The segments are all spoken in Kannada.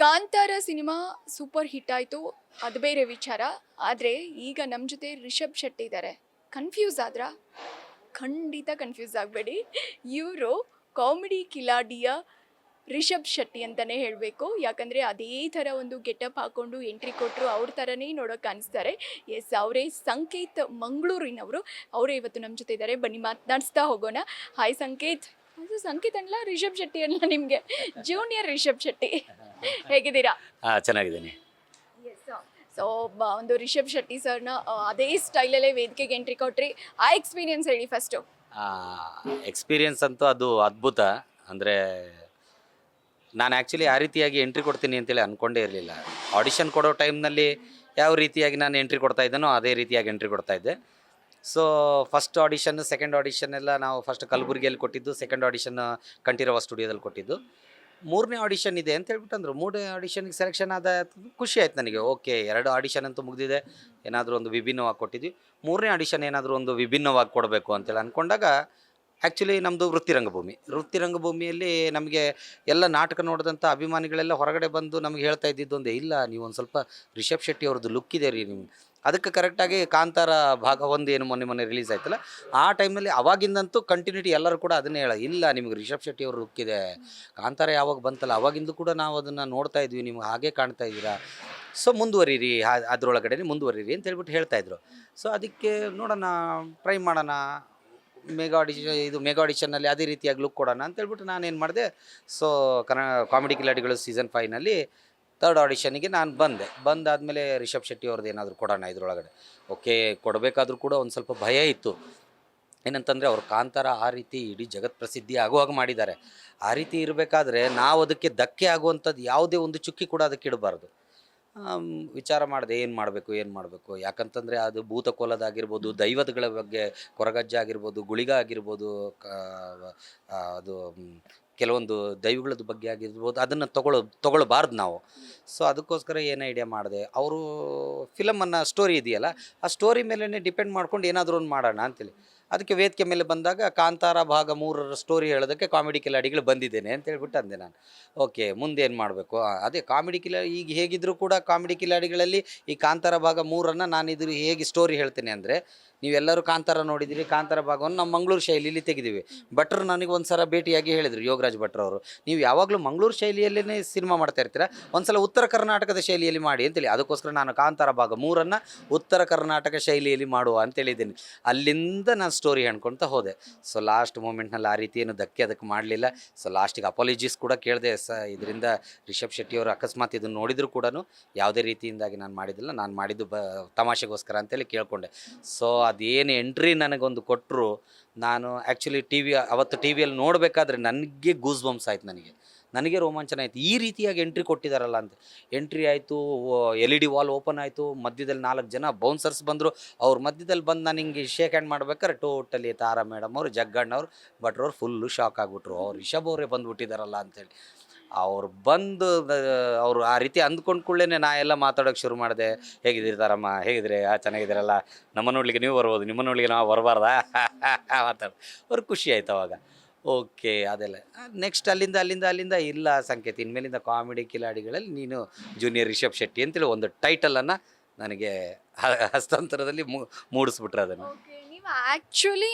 ಕಾಂತಾರ ಸಿನಿಮಾ ಸೂಪರ್ ಹಿಟ್ ಆಯಿತು, ಅದು ಬೇರೆ ವಿಚಾರ. ಆದರೆ ಈಗ ನಮ್ಮ ಜೊತೆ ರಿಷಬ್ ಶೆಟ್ಟಿ ಇದ್ದಾರೆ. ಕನ್ಫ್ಯೂಸ್ ಆದ್ರಾ? ಖಂಡಿತ ಕನ್ಫ್ಯೂಸ್ ಆಗಬೇಡಿ. ಇವರು ಕಾಮಿಡಿ ಕಿಲಾಡಿಯ ರಿಷಬ್ ಶೆಟ್ಟಿ ಅಂತಲೇ ಹೇಳಬೇಕು. ಯಾಕಂದರೆ ಅದೇ ಥರ ಒಂದು ಗೆಟಪ್ ಹಾಕ್ಕೊಂಡು ಎಂಟ್ರಿ ಕೊಟ್ಟರು, ಅವ್ರ ಥರನೇ ನೋಡೋಕೆ ಕಾಣಿಸ್ತಾರೆ. ಎಸ್, ಅವರೇ ಸಂಕೇತ್ ಮಂಗಳೂರಿನವರು. ಅವರೇ ಇವತ್ತು ನಮ್ಮ ಜೊತೆ ಇದ್ದಾರೆ. ಬನ್ನಿ ಮಾತನಾಡಿಸ್ತಾ ಹೋಗೋಣ. ಹಾಯ್ ಸಂಕೇತ್. ಅದು ಸಂಕೇತ್ ಅಲ್ಲ, ರಿಷಬ್ ಶೆಟ್ಟಿ ಅಲ್ಲ, ನಿಮಗೆ ಜೂನಿಯರ್ ರಿಷಬ್ ಶೆಟ್ಟಿ. ಹೇಗಿದ್ದೀರಾ? ಚೆನ್ನಾಗಿದ್ದೀನಿ. ಎಸ್. ಸೊ ಒಂದು ರಿಷಬ್ ಶೆಟ್ಟಿ ಸರ್ನ ಅದೇ ಸ್ಟೈಲಲ್ಲೇ ವೇದಿಕೆಗೆ ಎಂಟ್ರಿ ಕೊಟ್ರಿ. ಆ ಎಕ್ಸ್ಪೀರಿಯನ್ಸ್ ಹೇಳಿ ಫಸ್ಟು. ಎಕ್ಸ್ಪೀರಿಯನ್ಸ್ ಅಂತೂ ಅದು ಅದ್ಭುತ. ಅಂದರೆ ನಾನು ಆ್ಯಕ್ಚುಲಿ ಆ ರೀತಿಯಾಗಿ ಎಂಟ್ರಿ ಕೊಡ್ತೀನಿ ಅಂತೇಳಿ ಅಂದ್ಕೊಂಡೇ ಇರಲಿಲ್ಲ. ಆಡಿಷನ್ ಕೊಡೋ ಟೈಮ್ನಲ್ಲಿ ಯಾವ ರೀತಿಯಾಗಿ ನಾನು ಎಂಟ್ರಿ ಕೊಡ್ತಾ ಇದ್ದೇನೋ ಅದೇ ರೀತಿಯಾಗಿ ಎಂಟ್ರಿ ಕೊಡ್ತಾ ಇದ್ದೆ. So first audition, second audition ಎಲ್ಲ ನಾವು ಫಸ್ಟ್ ಕಲಬುರಗಿಯಲ್ಲಿ ಕೊಟ್ಟಿದ್ದು, ಸೆಕೆಂಡ್ ಆಡಿಷನ್ ಕಂಠೀರವ ಸ್ಟುಡಿಯೋದಲ್ಲಿ ಕೊಟ್ಟಿದ್ದು. ಮೂರನೇ ಆಡಿಷನ್ ಇದೆ ಅಂತ ಹೇಳ್ಬಿಟ್ಟು ಅಂದರು. ಮೂರನೇ ಆಡಿಷನ್ಗೆ ಸೆಲೆಕ್ಷನ್ ಆದ ಖುಷಿ ಆಯ್ತು ನನಗೆ. ಓಕೆ, 2 ಆಡಿಷನ್ ಅಂತೂ ಮುಗಿದಿದೆ, ಏನಾದರೂ ಒಂದು ವಿಭಿನ್ನವಾಗಿ ಕೊಟ್ಟಿದ್ವಿ. ಮೂರನೇ ಆಡಿಷನ್ ಏನಾದರೂ ಒಂದು ವಿಭಿನ್ನವಾಗಿ ಕೊಡಬೇಕು ಅಂತೇಳಿ ಅಂದ್ಕೊಂಡಾಗ ಆ್ಯಕ್ಚುಲಿ ನಮ್ಮದು ವೃತ್ತಿ ರಂಗಭೂಮಿಯಲ್ಲಿ ನಮಗೆ ಎಲ್ಲ ನಾಟಕ ನೋಡಿದಂಥ ಅಭಿಮಾನಿಗಳೆಲ್ಲ ಹೊರಗಡೆ ಬಂದು ನಮಗೆ ಹೇಳ್ತಾ ಇದ್ದಿದ್ದು ಒಂದೇ, ಇಲ್ಲ ನೀವು ಒಂದು ಸ್ವಲ್ಪ ರಿಷಬ್ ಶೆಟ್ಟಿ ಅವ್ರದ್ದು ಲುಕ್ ಇದೆ ರೀ ನಿಮ್ಗೆ. ಅದಕ್ಕೆ ಕರೆಕ್ಟಾಗಿ ಕಾಂತಾರ ಭಾಗ 1 ಏನು ಮೊನ್ನೆ ರಿಲೀಸ್ ಆಯ್ತಲ್ಲ, ಆ ಟೈಮ್ನಲ್ಲಿ ಅವಾಗಿಂದಂತೂ ಕಂಟಿನ್ಯೂಟಿ ಎಲ್ಲರೂ ಕೂಡ ಅದನ್ನೇ ಇಲ್ಲ ನಿಮಗೆ ರಿಷಬ್ ಶೆಟ್ಟಿ ಅವ್ರ ಲುಕ್ ಇದೆ. ಕಾಂತಾರ ಯಾವಾಗ ಬಂತಲ್ಲ ಅವಾಗಿಂದು ಕೂಡ ನಾವು ಅದನ್ನು ನೋಡ್ತಾ ಇದ್ವಿ, ನಿಮ್ಗೆ ಹಾಗೆ ಕಾಣ್ತಾ ಇದ್ದೀರಾ. ಸೊ ಮುಂದುವರಿರಿ, ಅದರೊಳಗಡೆ ಮುಂದುವರಿರಿ ಅಂತ ಹೇಳ್ಬಿಟ್ಟು ಹೇಳ್ತಾಯಿದ್ರು. ಸೊ ಅದಕ್ಕೆ ನೋಡೋಣ, ಟ್ರೈ ಮಾಡೋಣ, ಮೆಗಾ ಆಡಿಷನ್ನಲ್ಲಿ ಅದೇ ರೀತಿಯಾಗಿ ಲುಕ್ ಕೊಡೋಣ ಅಂತೇಳ್ಬಿಟ್ಟು ನಾನೇನು ಮಾಡಿದೆ. ಸೊ ಕಾಮಿಡಿ ಕಿಲಾಡಿಗಳು ಸೀಸನ್ 5ನಲ್ಲಿ 3rd ಆಡಿಷನಿಗೆ ನಾನು ಬಂದಾದಮೇಲೆ ರಿಷಬ್ ಶೆಟ್ಟಿ ಅವ್ರದ್ದು ಏನಾದರೂ ಕೊಡೋಣ ಇದರೊಳಗಡೆ. ಓಕೆ, ಕೊಡಬೇಕಾದ್ರೂ ಕೂಡ ಒಂದು ಸ್ವಲ್ಪ ಭಯ ಇತ್ತು. ಏನಂತಂದರೆ ಅವ್ರು ಕಾಂತಾರ ಆ ರೀತಿ ಇಡೀ ಜಗತ್ ಪ್ರಸಿದ್ಧಿ ಆಗುವಾಗ ಮಾಡಿದ್ದಾರೆ. ಆ ರೀತಿ ಇರಬೇಕಾದ್ರೆ ನಾವು ಅದಕ್ಕೆ ಧಕ್ಕೆ ಆಗುವಂಥದ್ದು ಯಾವುದೇ ಒಂದು ಚುಕ್ಕಿ ಕೂಡ ಅದಕ್ಕೆ ಇಡಬಾರ್ದು. ವಿಚಾರ ಮಾಡಿದೆ ಏನು ಮಾಡಬೇಕು. ಯಾಕಂತಂದರೆ ಅದು ಭೂತಕೋಲದಾಗಿರ್ಬೋದು, ದೈವಗಳ ಬಗ್ಗೆ ಕೊರಗಜ್ಜ ಆಗಿರ್ಬೋದು, ಗುಳಿಗ ಆಗಿರ್ಬೋದು, ಅದು ಕೆಲವೊಂದು ದೈವಗಳದ ಬಗ್ಗೆ ಆಗಿರ್ಬೋದು, ಅದನ್ನು ತೊಗೊಳ್ಬಾರ್ದು ನಾವು. ಸೊ ಅದಕ್ಕೋಸ್ಕರ ಏನು ಐಡಿಯಾ ಮಾಡಿದೆ, ಅವರು ಫಿಲಮನ್ನು ಸ್ಟೋರಿ ಇದೆಯಲ್ಲ, ಆ ಸ್ಟೋರಿ ಮೇಲೇ ಡಿಪೆಂಡ್ ಮಾಡ್ಕೊಂಡು ಏನಾದರೂ ಒಂದು ಮಾಡೋಣ ಅಂತೇಳಿ. ಅದಕ್ಕೆ ವೇದಿಕೆ ಮೇಲೆ ಬಂದಾಗ ಕಾಂತಾರ ಭಾಗ 3ರ ಸ್ಟೋರಿ ಹೇಳೋದಕ್ಕೆ ಕಾಮಿಡಿ ಕಿಲಾಡಿಗಳು ಬಂದಿದ್ದೇನೆ ಅಂತ ಹೇಳ್ಬಿಟ್ಟು ಅಂದೆ ನಾನು. ಓಕೆ, ಮುಂದೇನು ಮಾಡಬೇಕು, ಅದೇ ಕಾಮಿಡಿ ಈಗ ಹೇಗಿದ್ದರೂ ಕೂಡ ಕಾಮಿಡಿ ಕಿಲಾಡಿಗಳಲ್ಲಿ ಈ ಕಾಂತಾರ ಭಾಗ 3ನ್ನು ನಾನು ಹೇಗೆ ಸ್ಟೋರಿ ಹೇಳ್ತೇನೆ ಅಂದರೆ, ನೀವೆಲ್ಲರೂ ಕಾಂತಾರ ನೋಡಿದ್ದೀರಿ. ಕಾಂತಾರ ಭಾಗವನ್ನು ನಾವು ಮಂಗಳೂರು ಶೈಲಿಯಲ್ಲಿ ತೆಗೆದಿವಿ. ಭಟ್ರು ನನಗೆ ಒಂದು ಸಲ ಭೇಟಿಯಾಗಿ ಹೇಳಿದರು, ಯೋಗರಾಜ್ ಭಟ್ರವರು, ನೀವು ಯಾವಾಗಲೂ ಮಂಗಳೂರು ಶೈಲಿಯಲ್ಲೇ ಸಿನಿಮಾ ಮಾಡ್ತಾ ಇರ್ತೀರಾ, ಒಂದು ಸಲ ಉತ್ತರ ಕರ್ನಾಟಕದ ಶೈಲಿಯಲ್ಲಿ ಮಾಡಿ ಅಂತೇಳಿ. ಅದಕ್ಕೋಸ್ಕರ ನಾನು ಕಾಂತಾರ ಭಾಗ 3ನ್ನು ಉತ್ತರ ಕರ್ನಾಟಕ ಶೈಲಿಯಲ್ಲಿ ಮಾಡುವ ಅಂತೇಳಿದ್ದೀನಿ. ಅಲ್ಲಿಂದ ನಾನು ಸ್ಟೋರಿ ಹೇಳ್ಕೊಳ್ತಾ ಹೋದೆ. ಸೊ ಲಾಸ್ಟ್ ಮೂಮೆಂಟ್ನಲ್ಲಿ ಆ ರೀತಿ ಏನು ಧಕ್ಕೆ ಅದಕ್ಕೆ ಮಾಡಲಿಲ್ಲ. ಸೊ ಲಾಸ್ಟಿಗೆ ಅಪಾಲಜೀಸ್ ಕೂಡ ಕೇಳಿದೆ. ಇದರಿಂದ ರಿಷಬ್ ಶೆಟ್ಟಿಯವರು ಅಕಸ್ಮಾತ್ ಇದನ್ನು ನೋಡಿದರೂ ಕೂಡ ಯಾವುದೇ ರೀತಿಯಿಂದಾಗಿ ನಾನು ಮಾಡಿದ್ದಿಲ್ಲ, ನಾನು ಮಾಡಿದ್ದು ತಮಾಷೆಗೋಸ್ಕರ ಅಂತೇಳಿ ಕೇಳಿಕೊಂಡೆ. ಸೊ ಅದೇನು ಎಂಟ್ರಿ ನನಗೊಂದು ಕೊಟ್ಟರು, ನಾನು ಆ್ಯಕ್ಚುಲಿ ಅವತ್ತು ಟಿ ವಿಯಲ್ಲಿ ನೋಡಬೇಕಾದ್ರೆ ನನಗೆ ಗೂಸ್ ಬಂಪ್ಸ್ ಆಯ್ತು, ನನಗೆ ರೋಮಾಂಚನ ಆಯಿತು. ಈ ರೀತಿಯಾಗಿ ಎಂಟ್ರಿ ಕೊಟ್ಟಿದ್ದಾರಲ್ಲ ಅಂತ. ಎಂಟ್ರಿ ಆಯಿತು, LED ವಾಲ್ ಓಪನ್ ಆಯಿತು, ಮಧ್ಯದಲ್ಲಿ 4 ಜನ ಬೌನ್ಸರ್ಸ್ ಬಂದರು. ಅವ್ರ ಮಧ್ಯದಲ್ಲಿ ಬಂದು ನಾನು ಹಿಂಗೆ ಶೇಕ್ ಹ್ಯಾಂಡ್ ಮಾಡ್ಬೇಕಾದ್ರೆ ಟೋಟಲಿ ತಾರಾ ಮೇಡಮ್ ಅವರು, ಜಗ್ಗಣ್ಣವ್ರು, ಭಟ್ರವ್ರು ಫುಲ್ಲು ಶಾಕ್ ಆಗಿಬಿಟ್ರು. ಅವ್ರು ರಿಷಬ್ ಅವರೇ ಬಂದುಬಿಟ್ಟಿದ್ದಾರಲ್ಲ ಅಂತೇಳಿ. ಅವ್ರು ಬಂದು ಅವರು ಆ ರೀತಿ ಅಂದ್ಕೊಂಡು ಕೂಡಲೇ ನಾ ಎಲ್ಲ ಮಾತಾಡೋಕ್ಕೆ ಶುರು ಮಾಡಿದೆ. ಹೇಗಿದ್ದೀರಮ್ಮ, ಹೇಗಿದ್ರೆ ಚೆನ್ನಾಗಿದ್ದೀರಲ್ಲ, ನಮ್ಮ ನೋಡ್ಲಿಕ್ಕೆ ನೀವು ಬರ್ಬೋದು, ನಿಮ್ಮ ನೋಡ್ಲಿಕ್ಕೆ ನಾವು ಬರಬಾರ್ದಾ ಮಾತಾಡೋದು. ಅವ್ರಿಗೆ ಖುಷಿ ಆಯ್ತು ಅವಾಗ. ಓಕೆ, ಅದೆಲ್ಲ ನೆಕ್ಸ್ಟ್ ಅಲ್ಲಿಂದ ಇಲ್ಲ ಸಂಕೇತ, ಇನ್ಮೇಲಿಂದ ಕಾಮಿಡಿ ಕಿಲಾಡಿಗಳಲ್ಲಿ ನೀನು ಜೂನಿಯರ್ ರಿಷಬ್ ಶೆಟ್ಟಿ ಅಂತೇಳಿ ಒಂದು ಟೈಟಲನ್ನು ನನಗೆ ಹಸ್ತಾಂತರದಲ್ಲಿ ಮೂಡಿಸ್ಬಿಟ್ರೆ ಅದನ್ನು. ನೀವು ಆ್ಯಕ್ಚುಲಿ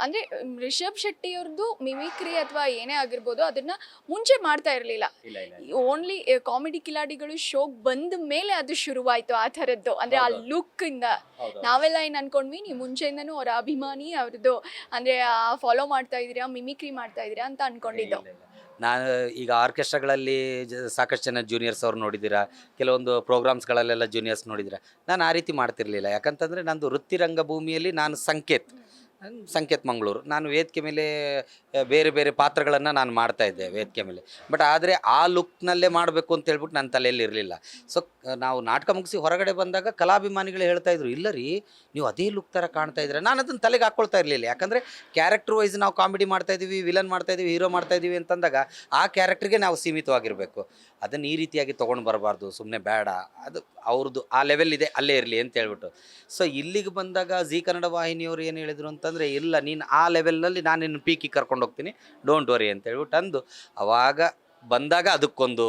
ಅಂದರೆ ರಿಷಬ್ ಶೆಟ್ಟಿ ಅವ್ರದ್ದು ಮಿಮಿಕ್ರಿ ಅಥವಾ ಏನೇ ಆಗಿರ್ಬೋದು, ಅದನ್ನು ಮುಂಚೆ ಮಾಡ್ತಾ ಇರಲಿಲ್ಲ. ಓನ್ಲಿ ಕಾಮಿಡಿ ಕಿಲಾಡಿಗಳು ಶೋಗೆ ಬಂದ ಮೇಲೆ ಅದು ಶುರುವಾಯಿತು ಆ ಥರದ್ದು. ಅಂದರೆ ಆ ಲುಕ್ಕಿಂದ ನಾವೆಲ್ಲ ಏನು ಅಂದ್ಕೊಂಡ್ವಿ, ನೀವು ಮುಂಚೆಯಿಂದನೂ ಅವರ ಅಭಿಮಾನಿ, ಅವ್ರದ್ದು ಅಂದರೆ ಫಾಲೋ ಮಾಡ್ತಾ ಇದ್ದೀರಾ, ಮಿಮಿಕ್ರಿ ಮಾಡ್ತಾ ಇದ್ದೀರಾ ಅಂತ ಅಂದ್ಕೊಂಡಿದ್ದು. ನಾನು ಈಗ ಆರ್ಕೆಸ್ಟ್ರಾಗಳಲ್ಲಿ ಸಾಕಷ್ಟು ಜನ ಜೂನಿಯರ್ಸ್ ಅವ್ರು ನೋಡಿದ್ದೀರಾ, ಕೆಲವೊಂದು ಪ್ರೋಗ್ರಾಮ್ಸ್ಗಳಲ್ಲೆಲ್ಲ ಜೂನಿಯರ್ಸ್ ನೋಡಿದ್ದೀರಾ. ನಾನು ಆ ರೀತಿ ಮಾಡ್ತಿರಲಿಲ್ಲ. ಯಾಕಂತಂದರೆ ನಂದು ವೃತ್ತಿ ರಂಗಭೂಮಿಯಲ್ಲಿ ನಾನು ಸಂಕೇತ್ ಮಂಗಳೂರು. ನಾನು ವೇದಿಕೆ ಮೇಲೆ ಬೇರೆ ಪಾತ್ರಗಳನ್ನು ನಾನು ಮಾಡ್ತಾಯಿದ್ದೆ ವೇದಿಕೆ ಮೇಲೆ. ಬಟ್ ಆದರೆ ಆ ಲುಕ್ನಲ್ಲೇ ಮಾಡಬೇಕು ಅಂತ ಹೇಳ್ಬಿಟ್ಟು ನನ್ನ ತಲೆಯಲ್ಲಿ ಇರಲಿಲ್ಲ. ಸೊ ನಾವು ನಾಟಕ ಮುಗಿಸಿ ಹೊರಗಡೆ ಬಂದಾಗ ಕಲಾಭಿಮಾನಿಗಳು ಹೇಳ್ತಾಯಿದ್ರು, ಇಲ್ಲ ರೀ ನೀವು ಅದೇ ಲುಕ್ ಥರ ಕಾಣ್ತಾ ಇದ್ದೀರಾ. ನಾನು ಅದನ್ನು ತಲೆಗೆ ಹಾಕ್ಕೊಳ್ತಾ ಇರಲಿಲ್ಲ. ಯಾಕಂದರೆ ಕ್ಯಾರೆಕ್ಟರ್ ವೈಸ್ ನಾವು ಕಾಮಿಡಿ ಮಾಡ್ತಾಯಿದ್ದೀವಿ, ವಿಲನ್ ಮಾಡ್ತಾಯಿದ್ದೀವಿ, ಹೀರೋ ಮಾಡ್ತಾಯಿದ್ದೀವಿ ಅಂತಂದಾಗ ಆ ಕ್ಯಾರೆಕ್ಟ್ರಿಗೆ ನಾವು ಸೀಮಿತವಾಗಿರಬೇಕು. ಅದನ್ನು ಈ ರೀತಿಯಾಗಿ ತೊಗೊಂಡು ಬರಬಾರ್ದು, ಸುಮ್ಮನೆ ಬೇಡ, ಅದು ಅವ್ರದ್ದು ಆ ಲೆವೆಲ್ ಇದೆ ಅಲ್ಲೇ ಇರಲಿ ಅಂತ ಹೇಳ್ಬಿಟ್ಟು. ಸೊ ಇಲ್ಲಿಗೆ ಬಂದಾಗ ಜಿ ಕನ್ನಡ ವಾಹಿನಿಯವರು ಏನು ಹೇಳಿದರು ಅಂತಂದರೆ, ಇಲ್ಲ ನೀನು ಆ ಲೆವೆಲ್ನಲ್ಲಿ ನಾನು ನಿನ್ನ ಪೀಕಿಗೆ ಕರ್ಕೊಂಡು ಹೋಗ್ತೀನಿ, ಡೋಂಟ್ ವರಿ ಅಂತ ಹೇಳ್ಬಿಟ್ಟು ಅಂದು ಅವಾಗ ಬಂದಾಗ ಅದಕ್ಕೊಂದು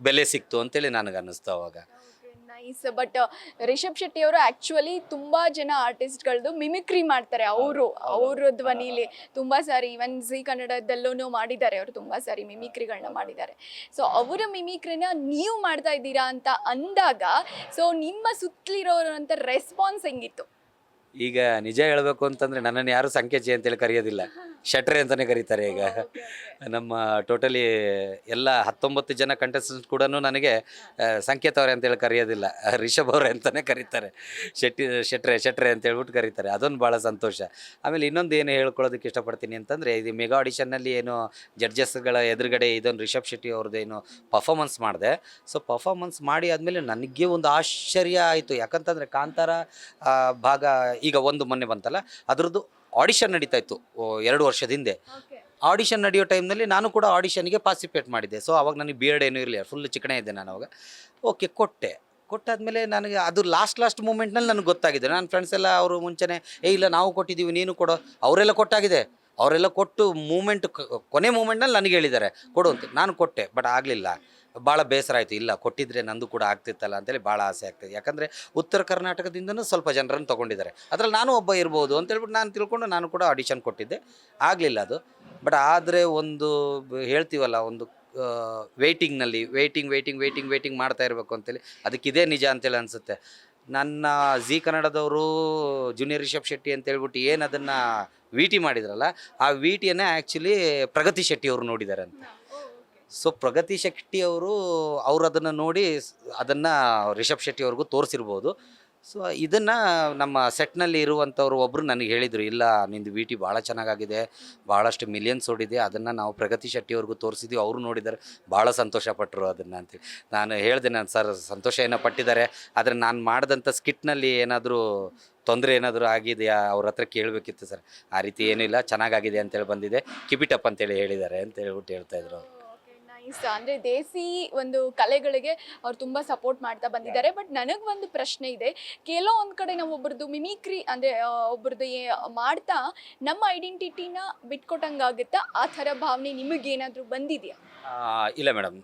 ಬೆಲೆ ಸಿಕ್ತು ಅಂತೇಳಿ ನನಗೆ ಅನ್ನಿಸ್ತು ಅವಾಗ. ನೈಸ್. ಬಟ್ ರಿಷಬ್ ಶೆಟ್ಟಿ ಅವರು ಆಕ್ಚುಲಿ ತುಂಬಾ ಜನ ಆರ್ಟಿಸ್ಟ್ಗಳದ್ದು ಮಿಮಿಕ್ರಿ ಮಾಡ್ತಾರೆ. ಅವ್ರ ಧ್ವನಿಲಿ ತುಂಬಾ ಸಾರಿ ಇವನ್ ಜಿ ಕನ್ನಡದಲ್ಲೂ ಮಾಡಿದ್ದಾರೆ. ಅವರು ತುಂಬಾ ಸಾರಿ ಮಿಮಿಕ್ರಿಗಳನ್ನ ಮಾಡಿದ್ದಾರೆ. ಸೊ ಅವರ ಮಿಮಿಕ್ರಿನ ನೀವು ಮಾಡ್ತಾ ಇದ್ದೀರಾ ಅಂತ ಅಂದಾಗ ಸೊ ನಿಮ್ಮ ಸುತ್ತಲಿರೋರಂತ ರೆಸ್ಪಾನ್ಸ್ ಹೆಂಗಿತ್ತು? ಈಗ ನಿಜ ಹೇಳಬೇಕು ಅಂತಂದರೆ ನನ್ನನ್ನು ಯಾರು ಸಂಖ್ಯೆ ಅಂತೇಳಿ ಕರೆಯೋದಿಲ್ಲ, ಶೆಟ್ರೆ ಅಂತಲೇ ಕರೀತಾರೆ. ಈಗ ನಮ್ಮ ಟೋಟಲಿ ಎಲ್ಲ 19 ಜನ ಕಂಟೆಸ್ಟೆಂಟ್ ಕೂಡ ನನಗೆ ಸಂಕೇತ್ ಅವರೇ ಅಂತೇಳಿ ಕರೆಯೋದಿಲ್ಲ, ರಿಷಬ್ ಅವರೇ ಅಂತಲೇ ಕರೀತಾರೆ. ಶೆಟ್ರೆ ಅಂತ ಹೇಳ್ಬಿಟ್ಟು ಕರೀತಾರೆ. ಅದೊಂದು ಭಾಳ ಸಂತೋಷ. ಆಮೇಲೆ ಇನ್ನೊಂದು ಏನು ಹೇಳ್ಕೊಳ್ಳೋದಕ್ಕೆ ಇಷ್ಟಪಡ್ತೀನಿ ಅಂತಂದರೆ, ಇದು ಮೆಗಾ ಆಡಿಷನ್ನಲ್ಲಿ ಏನು ಜಡ್ಜಸ್ಗಳ ಎದುರುಗಡೆ ಇದೊಂದು ರಿಷಬ್ ಶೆಟ್ಟಿ ಅವ್ರದ್ದೇನು ಪರ್ಫಾರ್ಮೆನ್ಸ್ ಮಾಡಿದೆ. ಸೊ ಪರ್ಫಾರ್ಮೆನ್ಸ್ ಮಾಡಿ ಆದಮೇಲೆ ನನಗೆ ಒಂದು ಆಶ್ಚರ್ಯ ಆಯಿತು. ಯಾಕಂತಂದರೆ ಕಾಂತಾರ ಭಾಗ ಈಗ ಒಂದು ಮೊನ್ನೆ ಬಂತಲ್ಲ, ಅದರದ್ದು ಆಡಿಷನ್ ನಡೀತಾ ಇತ್ತು 2 ವರ್ಷದ ಹಿಂದೆ. ಆಡಿಷನ್ ನಡೆಯೋ ಟೈಮ್ನಲ್ಲಿ ನಾನು ಕೂಡ ಆಡಿಷನ್ಗೆ ಪಾರ್ಟಿಸಿಪೇಟ್ ಮಾಡಿದ್ದೆ. ಸೊ ಅವಾಗ ನನಗೆ ಬಿಯರ್ಡ್ ಏನೂ ಇರಲಿಲ್ಲ, ಫುಲ್ ಚಿಕಣೆ ಇದ್ದೆ ನಾನು ಅವಾಗ. ಓಕೆ, ಕೊಟ್ಟಾದ್ಮೇಲೆ ನನಗೆ ಅದು ಲಾಸ್ಟ್ ಮೂಮೆಂಟ್ನಲ್ಲಿ ನನಗೆ ಗೊತ್ತಾಗಿದೆ. ನನ್ನ ಫ್ರೆಂಡ್ಸ್ ಎಲ್ಲ ಅವರು ಮುಂಚೆನೇ ಇಲ್ಲ ನಾವು ಕೊಟ್ಟಿದ್ದೀವಿ ನೀನು ಕೊಡೋ, ಅವರೆಲ್ಲ ಕೊಟ್ಟಾಗಿದೆ, ಅವರೆಲ್ಲ ಕೊಟ್ಟು ಕೊನೆ ಮೂಮೆಂಟ್ನಲ್ಲಿ ನನಗೆ ಹೇಳಿದ್ದಾರೆ ಕೊಡು ಅಂತ. ನಾನು ಕೊಟ್ಟೆ, ಬಟ್ ಆಗಲಿಲ್ಲ. ಭಾಳ ಬೇಸರ ಆಯಿತು. ಇಲ್ಲ ಕೊಟ್ಟಿದ್ರೆ ನಂದು ಕೂಡ ಆಗ್ತಿತ್ತಲ್ಲ ಅಂತೇಳಿ ಭಾಳ ಆಸೆ ಆಗ್ತಿದೆ. ಯಾಕಂದರೆ ಉತ್ತರ ಕರ್ನಾಟಕದಿಂದನೂ ಸ್ವಲ್ಪ ಜನರನ್ನು ತೊಗೊಂಡಿದ್ದಾರೆ, ಅದರಲ್ಲಿ ನಾನು ಒಬ್ಬ ಇರ್ಬೋದು ಅಂತೇಳ್ಬಿಟ್ಟು ನಾನು ತಿಳ್ಕೊಂಡು ನಾನು ಕೂಡ ಆಡಿಷನ್ ಕೊಟ್ಟಿದ್ದೆ. ಆಗಲಿಲ್ಲ ಅದು. ಬಟ್ ಆದರೆ ಒಂದು ಹೇಳ್ತೀವಲ್ಲ, ಒಂದು ವೆಯ್ಟಿಂಗ್ನಲ್ಲಿ ವೆಯ್ಟಿಂಗ್ ಮಾಡ್ತಾ ಇರಬೇಕು ಅಂತೇಳಿ, ಅದಕ್ಕಿದೇ ನಿಜ ಅಂತೇಳಿ ಅನಿಸುತ್ತೆ. ನನ್ನ ಜಿ ಕನ್ನಡದವರು ಜೂನಿಯರ್ ರಿಷಬ್ ಶೆಟ್ಟಿ ಅಂತೇಳ್ಬಿಟ್ಟು ಏನು ಅದನ್ನು ಟಿ ಮಾಡಿದ್ರಲ್ಲ, ಆ ಟಿಯನ್ನೇ ಆ್ಯಕ್ಚುಲಿ ಪ್ರಗತಿ ಶೆಟ್ಟಿ ಅವರು ನೋಡಿದ್ದಾರೆ ಅಂತ. ಸೊ ಪ್ರಗತಿ ಶೆಟ್ಟಿ ಅವರು ಅದನ್ನು ನೋಡಿ ಅದನ್ನು ರಿಷಬ್ ಶೆಟ್ಟಿ ಅವ್ರಿಗೂ ತೋರಿಸಿರ್ಬೋದು. ಸೊ ಇದನ್ನು ನಮ್ಮ ಸೆಟ್ನಲ್ಲಿ ಇರುವಂಥವ್ರು ಒಬ್ಬರು ನನಗೆ ಹೇಳಿದರು, ಇಲ್ಲ ನಿಂದು ಟಿ ಭಾಳ ಚೆನ್ನಾಗಾಗಿದೆ, ಭಾಳಷ್ಟು ಮಿಲಿಯನ್ಸ್ ಓಡಿದೆ, ಅದನ್ನು ನಾವು ಪ್ರಗತಿ ಶೆಟ್ಟಿಯವ್ರಿಗೂ ತೋರಿಸಿದ್ವಿ, ಅವರು ನೋಡಿದ್ದಾರೆ, ಭಾಳ ಸಂತೋಷಪಟ್ಟರು ಅದನ್ನು ಅಂತೇಳಿ. ನಾನು ಹೇಳಿದೆ, ನಾನು ಸರ್ ಸಂತೋಷ ಏನೋ ಪಟ್ಟಿದ್ದಾರೆ, ಆದರೆ ನಾನು ಮಾಡಿದಂಥ ಸ್ಕಿಟ್ನಲ್ಲಿ ಏನಾದರೂ ತೊಂದರೆ ಏನಾದರೂ ಆಗಿದೆಯಾ ಅವ್ರ ಹತ್ರ ಕೇಳಬೇಕಿತ್ತು ಸರ್. ಆ ರೀತಿ ಏನಿಲ್ಲ, ಚೆನ್ನಾಗಾಗಿದೆ ಅಂತೇಳಿ ಬಂದಿದೆ, ಕಿಪಿಟಪ್ ಅಂತೇಳಿ ಹೇಳಿದ್ದಾರೆ ಅಂತ ಹೇಳ್ಬಿಟ್ಟು ಹೇಳ್ತಾಯಿದ್ರು. ಅಂದರೆ ದೇಸಿ ಒಂದು ಕಲೆಗಳಿಗೆ ಅವ್ರು ತುಂಬ ಸಪೋರ್ಟ್ ಮಾಡ್ತಾ ಬಂದಿದ್ದಾರೆ. ಬಟ್ ನನಗೆ ಒಂದು ಪ್ರಶ್ನೆ ಇದೆ. ಕೆಲವೊಂದು ಕಡೆ ನಾವು ಒಬ್ರದ್ದು ಮಿಮಿಕ್ರಿ ಅಂದರೆ ಒಬ್ರದ್ದು ಮಾಡ್ತಾ ನಮ್ಮ ಐಡೆಂಟಿಟಿನ ಬಿಟ್ಕೊಟ್ಟಂಗಾಗುತ್ತಾ? ಆ ಥರ ಭಾವನೆ ನಿಮಗೇನಾದರೂ ಬಂದಿದೆಯಾ? ಇಲ್ಲ ಮೇಡಮ್,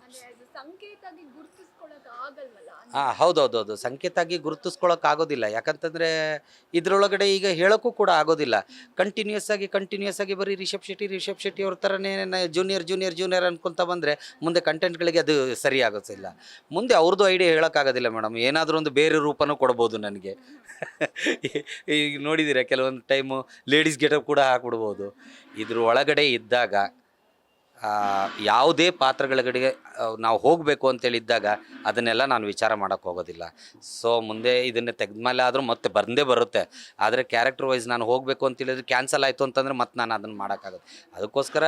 ಸಂಕೇತಾಗಿ ಗುರುತಿಸ್ಕೊಳ್ಳೋಕೆ ಆಗಲ್ವಲ್ಲ? ಹೌದೌದು, ಸಂಕೇತಾಗಿ ಗುರುತಿಸ್ಕೊಳ್ಳೋಕ್ಕಾಗೋದಿಲ್ಲ. ಯಾಕಂತಂದರೆ ಇದರೊಳಗಡೆ ಈಗ ಹೇಳೋಕ್ಕೂ ಕೂಡ ಆಗೋದಿಲ್ಲ. ಕಂಟಿನ್ಯೂಸ್ ಆಗಿ ಬರೀ ರಿಷಬ್ ಶೆಟ್ಟಿ ಅವ್ರ ಥರನೇ ಜೂನಿಯರ್ ಅನ್ಕೊತ ಬಂದರೆ ಮುಂದೆ ಕಂಟೆಂಟ್ಗಳಿಗೆ ಅದು ಸರಿ ಆಗೋದಿಲ್ಲ. ಮುಂದೆ ಅವ್ರದ್ದು ಐಡಿಯಾ ಹೇಳೋಕ್ಕಾಗೋದಿಲ್ಲ ಮೇಡಮ್, ಏನಾದರೂ ಒಂದು ಬೇರೆ ರೂಪನೂ ಕೊಡ್ಬೋದು ನನಗೆ. ಈಗ ನೋಡಿದ್ದೀರಾ, ಕೆಲವೊಂದು ಟೈಮು ಲೇಡೀಸ್ ಗೆಟಪ್ ಕೂಡ ಹಾಕ್ಬಿಡ್ಬೋದು. ಇದ್ರ ಒಳಗಡೆ ಇದ್ದಾಗ ಯಾವುದೇ ಪಾತ್ರಗಳಿಗೆ ನಾವು ಹೋಗಬೇಕು ಅಂತೇಳಿದ್ದಾಗ ಅದನ್ನೆಲ್ಲ ನಾನು ವಿಚಾರ ಮಾಡೋಕ್ಕೆ ಹೋಗೋದಿಲ್ಲ. ಸೊ ಮುಂದೆ ಇದನ್ನು ತೆಗೆದ್ಮೇಲೆ ಆದರೂ ಮತ್ತೆ ಬಂದೇ ಬರುತ್ತೆ. ಆದರೆ ಕ್ಯಾರೆಕ್ಟರ್ ವೈಸ್ ನಾನು ಹೋಗಬೇಕು ಅಂತೇಳಿದ್ರೆ ಕ್ಯಾನ್ಸಲ್ ಆಯಿತು ಅಂತಂದರೆ ಮತ್ತೆ ನಾನು ಅದನ್ನು ಮಾಡೋಕ್ಕಾಗುತ್ತೆ. ಅದಕ್ಕೋಸ್ಕರ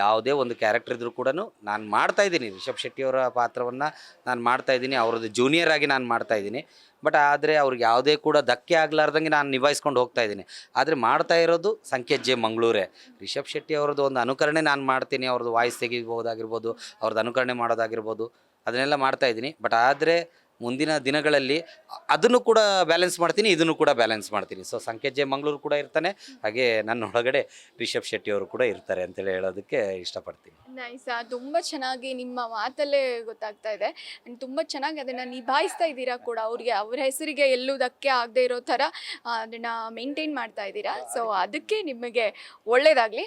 ಯಾವುದೇ ಒಂದು ಕ್ಯಾರೆಕ್ಟರ್ ಇದ್ದರೂ ಕೂಡ ನಾನು ಮಾಡ್ತಾಯಿದ್ದೀನಿ. ರಿಷಬ್ ಶೆಟ್ಟಿಯವರ ಪಾತ್ರವನ್ನು ನಾನು ಮಾಡ್ತಾಯಿದ್ದೀನಿ, ಅವ್ರದ್ದು ಜೂನಿಯರ್ ಆಗಿ ನಾನು ಮಾಡ್ತಾಯಿದ್ದೀನಿ. ಬಟ್ ಆದರೆ ಅವ್ರಿಗೆ ಯಾವುದೇ ಕೂಡ ಧಕ್ಕೆ ಆಗಲಾರ್ದಂಗೆ ನಾನು ನಿಭಾಯಿಸ್ಕೊಂಡು ಹೋಗ್ತಾಯಿದ್ದೀನಿ. ಆದರೆ ಮಾಡ್ತಾ ಇರೋದು ಸಂಕೇತ್ ಜೆ ಮಂಗಳೂರೇ. ರಿಷಬ್ ಶೆಟ್ಟಿ ಅವ್ರದ್ದು ಒಂದು ಅನುಕರಣೆ ನಾನು ಮಾಡ್ತೀನಿ, ಅವ್ರದ್ದು ವಾಯ್ಸ್ ತೆಗಿಬೋದಾಗಿರ್ಬೋದು, ಅವ್ರದ್ದು ಅನುಕರಣೆ ಮಾಡೋದಾಗಿರ್ಬೋದು, ಅದನ್ನೆಲ್ಲ ಮಾಡ್ತಾಯಿದ್ದೀನಿ. ಬಟ್ ಆದರೆ ಮುಂದಿನ ದಿನಗಳಲ್ಲಿ ಅದನ್ನು ಕೂಡ ಬ್ಯಾಲೆನ್ಸ್ ಮಾಡ್ತೀನಿ, ಇದನ್ನು ಕೂಡ ಬ್ಯಾಲೆನ್ಸ್ ಮಾಡ್ತೀನಿ. ಸೊ ಸಂಕೇತ್ ಜೆ ಮಂಗಳೂರು ಕೂಡ ಇರ್ತಾನೆ, ಹಾಗೆ ನನ್ನ ಒಳಗಡೆ ರಿಷಬ್ ಶೆಟ್ಟಿ ಅವರು ಕೂಡ ಇರ್ತಾರೆ ಅಂತೇಳಿ ಹೇಳೋದಕ್ಕೆ ಇಷ್ಟಪಡ್ತೀನಿ. ನೈಸ್. ತುಂಬ ಚೆನ್ನಾಗಿ ನಿಮ್ಮ ಮಾತಲ್ಲೇ ಗೊತ್ತಾಗ್ತಾ ಇದೆ. ಆ್ಯಂಡ್ ತುಂಬ ಚೆನ್ನಾಗಿ ಅದನ್ನು ನಿಭಾಯಿಸ್ತಾ ಇದ್ದೀರಾ ಕೂಡ. ಅವ್ರ ಹೆಸರಿಗೆ ಎಲ್ಲೂ ಧಕ್ಕೆ ಆಗದೆ ಇರೋ ಥರ ಅದನ್ನು ಮೇಂಟೈನ್ ಮಾಡ್ತಾ ಇದ್ದೀರಾ. ಸೊ ಅದಕ್ಕೆ ನಿಮಗೆ ಒಳ್ಳೆಯದಾಗಲಿ.